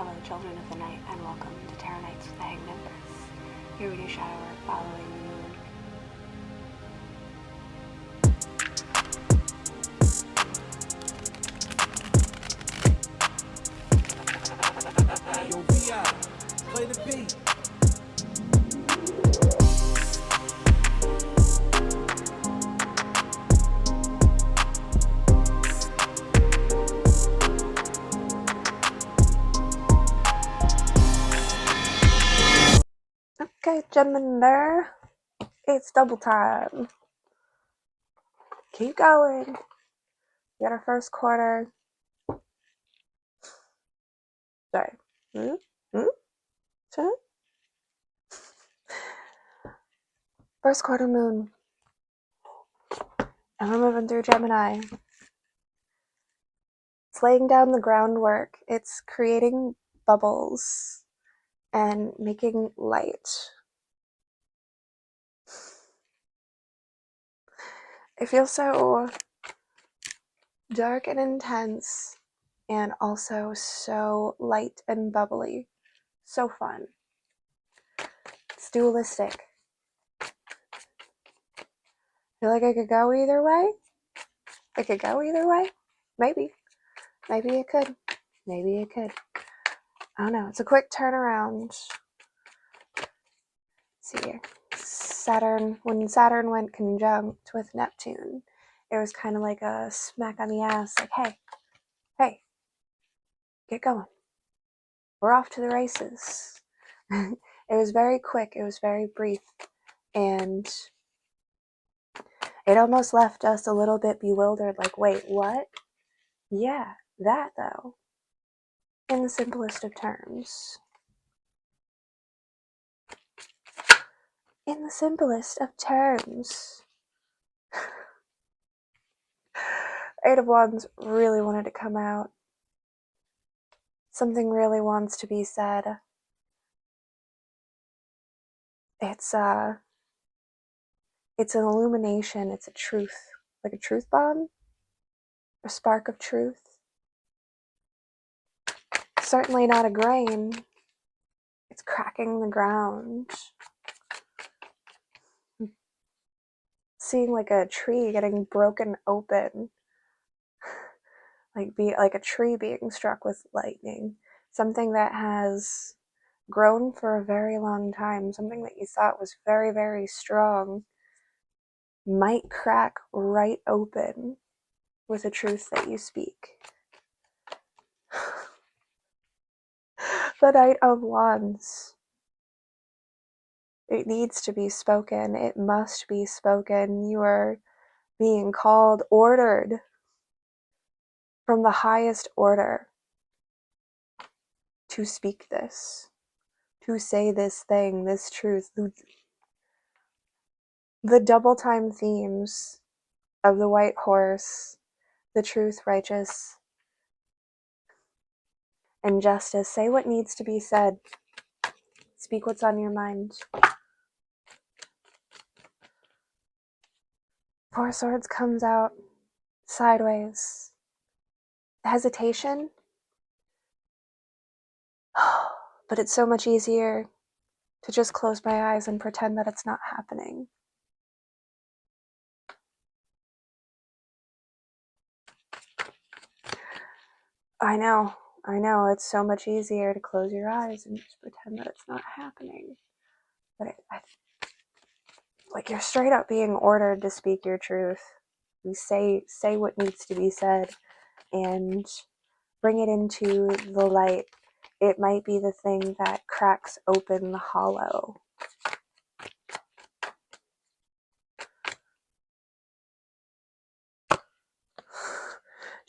Hello, children of the night, and welcome to Tarot Nights with the Hanged Empress. Here we do shadow work following the moon. Yo, VI, play the beat. Okay, Gemini, it's double time. Keep going. We got our first quarter. Sorry. Sorry? First quarter moon. And we're moving through Gemini. It's laying down the groundwork. It's creating bubbles and making light. It feels so dark and intense, and also so light and bubbly. So fun. It's dualistic. I feel like I could go either way. It could go either way. Maybe. Maybe it could. Maybe it could. I don't know. It's a quick turnaround. Let's see here. When Saturn went conjunct with Neptune, it was kind of like a smack on the ass, like, hey, get going. We're off to the races. It was very quick. It was very brief. And it almost left us a little bit bewildered, like, wait, what? Yeah, that though. In the simplest of terms. In the simplest of terms. Eight of Wands really wanted to come out. Something really wants to be said. It's an illumination, it's a truth. Like a truth bomb? A spark of truth. Certainly not a grain. It's cracking the ground. Seeing like a tree getting broken open. Like a tree being struck with lightning. Something that has grown for a very long time. Something that you thought was very, very strong might crack right open with a truth that you speak. The Knight of Wands. It needs to be spoken. It must be spoken. You are being called, ordered from the highest order to speak this, to say this thing, this truth. The double time themes of the white horse, the truth, righteous, and justice. Say what needs to be said. Speak what's on your mind. Four Swords comes out sideways. Hesitation. But it's so much easier to just close my eyes and pretend that it's not happening. I know, it's so much easier to close your eyes and just pretend that it's not happening. But like, you're straight up being ordered to speak your truth. You say what needs to be said and bring it into the light. It might be the thing that cracks open the hollow.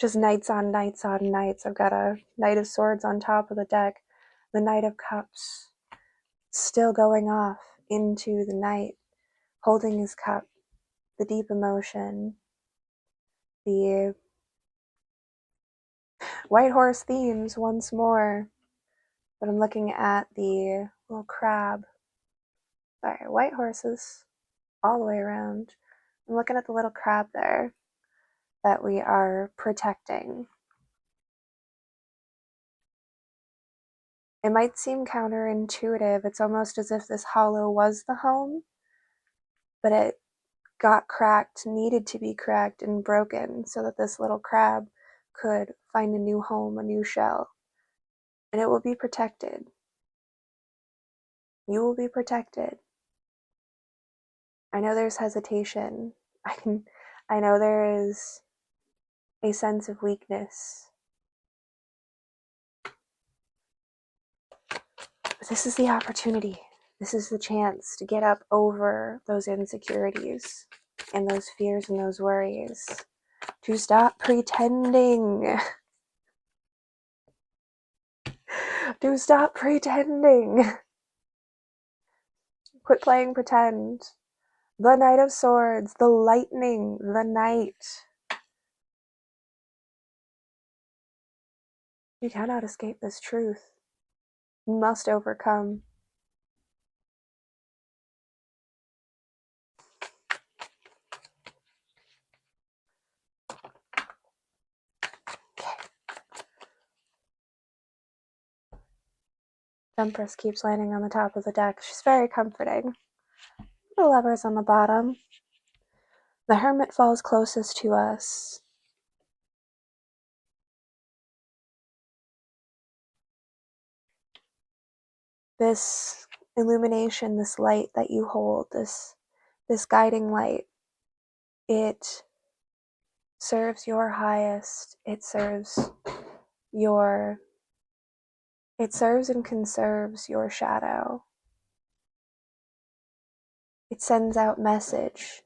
Just knights on knights on knights. I've got a Knight of Swords on top of the deck. The Knight of Cups still going off into the night, holding his cup. The deep emotion. The white horse themes once more. But I'm looking at the little crab. Sorry, white horses all the way around. I'm looking at the little crab there that we are protecting. It might seem counterintuitive. It's almost as if this hollow was the home, but it got cracked, needed to be cracked and broken so that this little crab could find a new home, a new shell. And it will be protected. You will be protected. I know there's hesitation. I know there is a sense of weakness. But this is the opportunity. This is the chance to get up over those insecurities and those fears and those worries. To stop pretending. To stop pretending. Quit playing pretend. The Knight of Swords, the lightning, the knight. You cannot escape this truth. You must overcome. Empress keeps landing on the top of the deck. She's very comforting. The Lover's on the bottom. The Hermit falls closest to us. This illumination, this light that you hold, this guiding light, it serves your highest. It serves and conserves your shadow. It sends out message.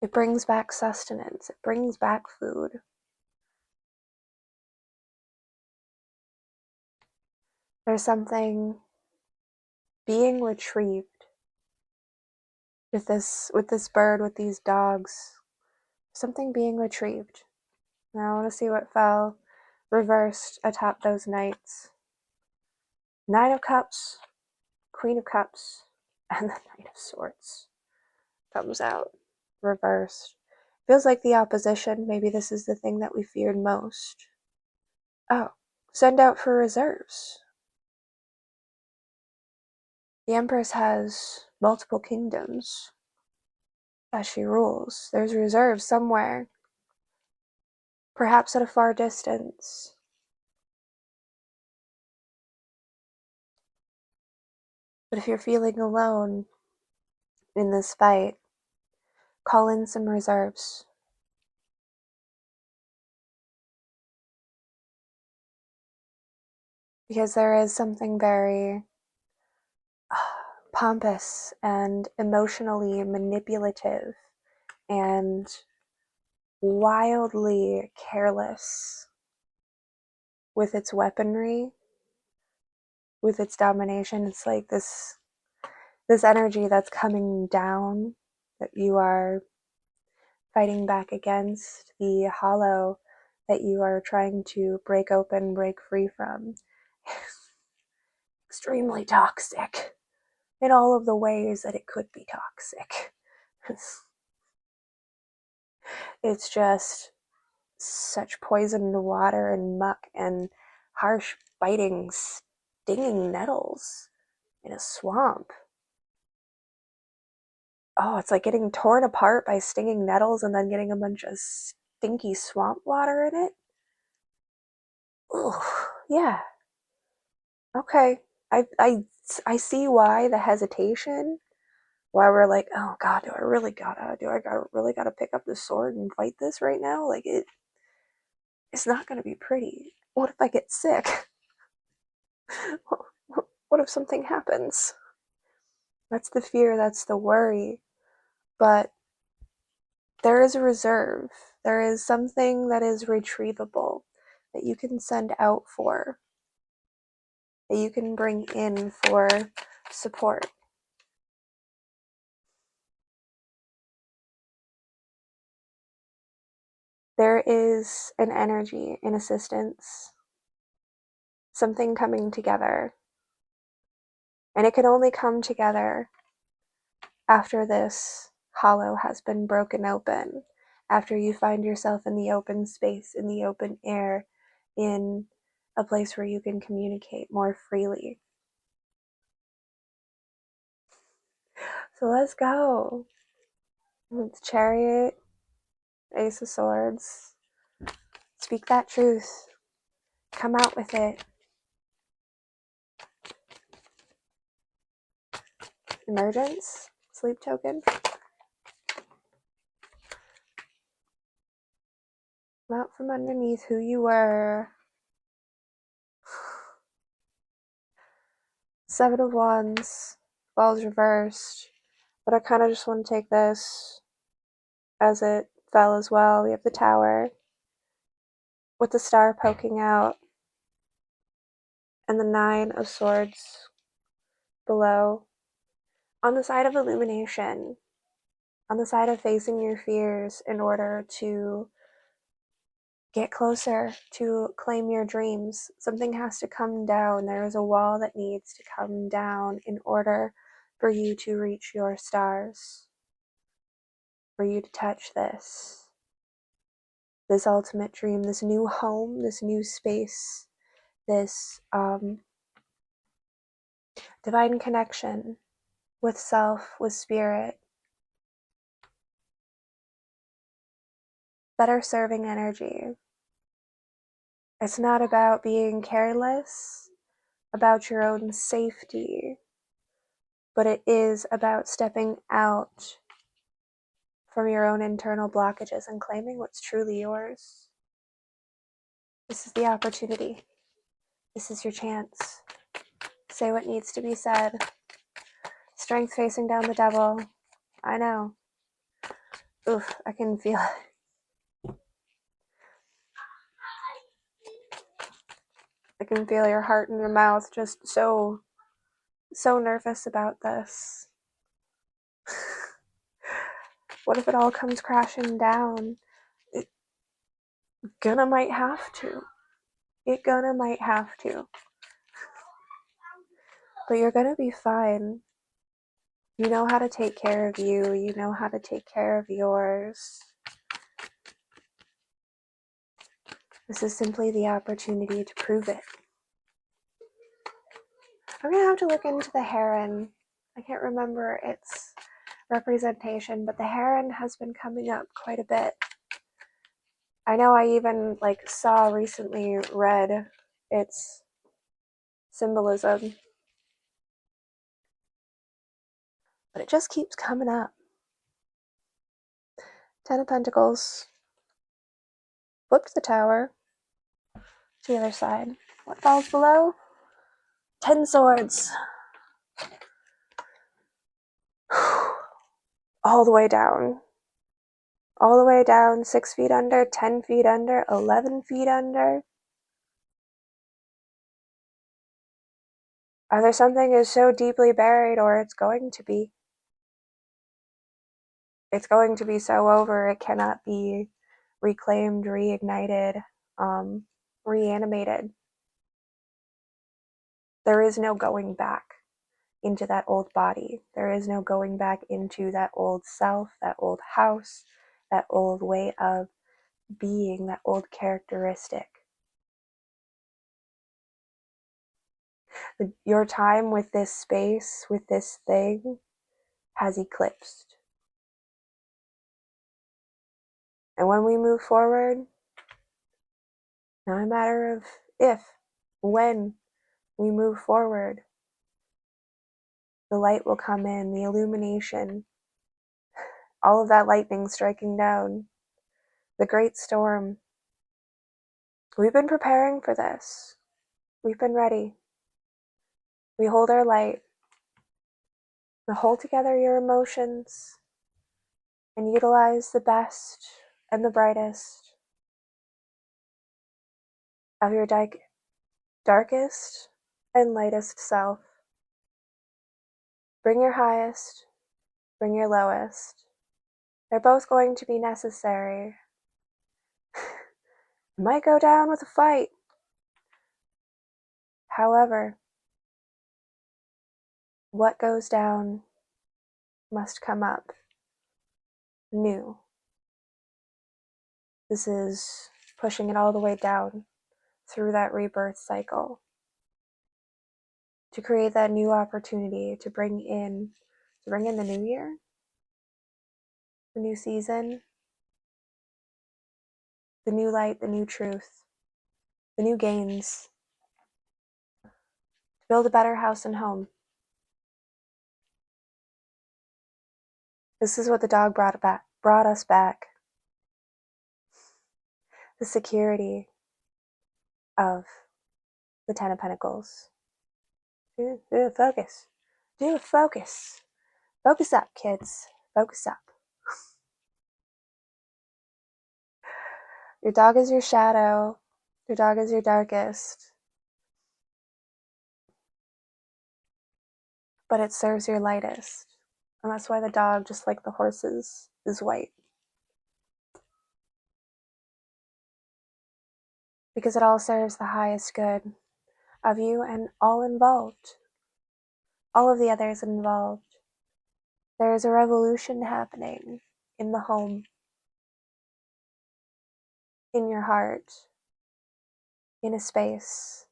It brings back sustenance. It brings back food. There's something being retrieved with this bird, with these dogs. Something being retrieved. Now I want to see what fell reversed atop those knights. Knight of Cups, Queen of Cups, and the Knight of Swords comes out reversed. Feels like the opposition. Maybe this is the thing that we feared most. Oh, send out for reserves. The Empress has multiple kingdoms that she rules. There's reserves somewhere, perhaps at a far distance. But if you're feeling alone in this fight, call in some reserves. Because there is something very pompous and emotionally manipulative and wildly careless with its weaponry, with its domination. It's like this energy that's coming down that you are fighting back against, the hollow that you are trying to break open, break free from. Extremely toxic in all of the ways that it could be toxic. It's just such poisoned water and muck and harsh biting, stinging nettles in a swamp. Oh, it's like getting torn apart by stinging nettles and then getting a bunch of stinky swamp water in it. Ugh, yeah. Okay. I see why the hesitation. Why we're like, oh God, do I really gotta pick up this sword and fight this right now? Like it's not gonna be pretty. What if I get sick? What if something happens? That's the fear, that's the worry. But there is a reserve. There is something that is retrievable that you can send out for, that you can bring in for support. There is an energy, an assistance, something coming together. And it can only come together after this hollow has been broken open, after you find yourself in the open space, in the open air, in a place where you can communicate more freely. So let's go. It's Chariot, Ace of Swords. Speak that truth. Come out with it. Emergence, sleep token. Come out from underneath who you were. Seven of Wands, falls reversed. But I kind of just want to take this as it fell as well. We have the Tower with the star poking out and the Nine of Swords below. On the side of illumination, on the side of facing your fears in order to get closer, to claim your dreams, something has to come down. There is a wall that needs to come down in order for you to reach your stars, for you to touch this ultimate dream, this new home, this new space, this divine connection with self, with spirit, better serving energy. It's not about being careless about your own safety, but it is about stepping out from your own internal blockages and claiming what's truly yours. This is the opportunity. This is your chance. Say what needs to be said. Strength facing down the devil. I know. Oof, I can feel it. I can feel your heart in your mouth, just so nervous about this. What if it all comes crashing down? It gonna might have to. It gonna might have to. But you're gonna be fine. You know how to take care of you. You know how to take care of yours. This is simply the opportunity to prove it. I'm gonna have to look into the heron. I can't remember its representation, but the heron has been coming up quite a bit. I know I even saw recently read its symbolism, but it just keeps coming up. Ten of Pentacles. Flip to the Tower. To the other side. What falls below? 10 Swords. All the way down. All the way down, 6 feet under, 10 feet under, 11 feet under. Either something is so deeply buried or it's going to be. It's going to be so over it cannot be reclaimed, reignited, reanimated. There is no going back into that old body. There is no going back into that old self, that old house, that old way of being, that old characteristic. Your time with this space, with this thing, has eclipsed. And when we move forward, not a matter of if, when we move forward, the light will come in, the illumination, all of that lightning striking down, the great storm. We've been preparing for this. We've been ready. We hold our light. We hold together your emotions and utilize the best and the brightest of your darkest and lightest self. Bring your highest, bring your lowest. They're both going to be necessary. You might go down with a fight. However, what goes down must come up new. This is pushing it all the way down through that rebirth cycle to create that new opportunity to bring in the new year, the new season, the new light, the new truth, the new gains, to build a better house and home. This is what the dog brought us back. The security of the Ten of Pentacles. Focus. Focus. Focus up, kids. Focus up. Your dog is your shadow. Your dog is your darkest. But it serves your lightest. And that's why the dog, just like the horses, is white. Because it all serves the highest good of you and all involved. All of the others involved. There is a revolution happening in the home, in your heart, in a space.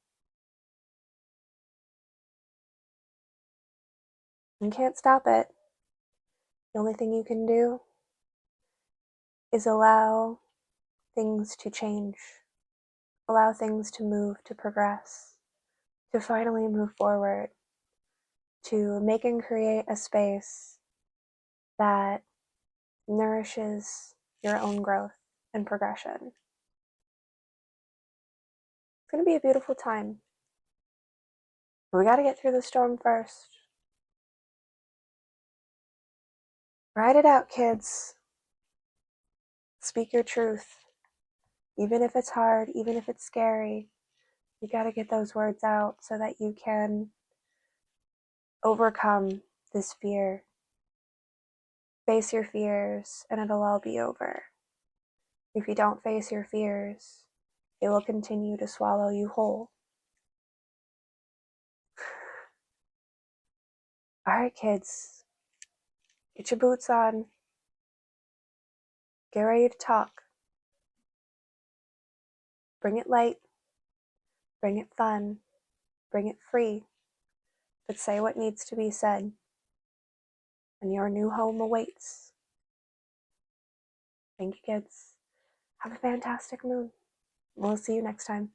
You can't stop it. The only thing you can do is allow things to change, allow things to move, to progress, to finally move forward, to make and create a space that nourishes your own growth and progression. It's going to be a beautiful time. We got to get through the storm first. Ride it out, kids. Speak your truth. Even if it's hard, even if it's scary, you got to get those words out so that you can overcome this fear. Face your fears and it'll all be over. If you don't face your fears, it will continue to swallow you whole. Alright, kids, get your boots on. Get ready to talk. Bring it light. Bring it fun. Bring it free. But say what needs to be said. And your new home awaits. Thank you, kids. Have a fantastic moon. We'll see you next time.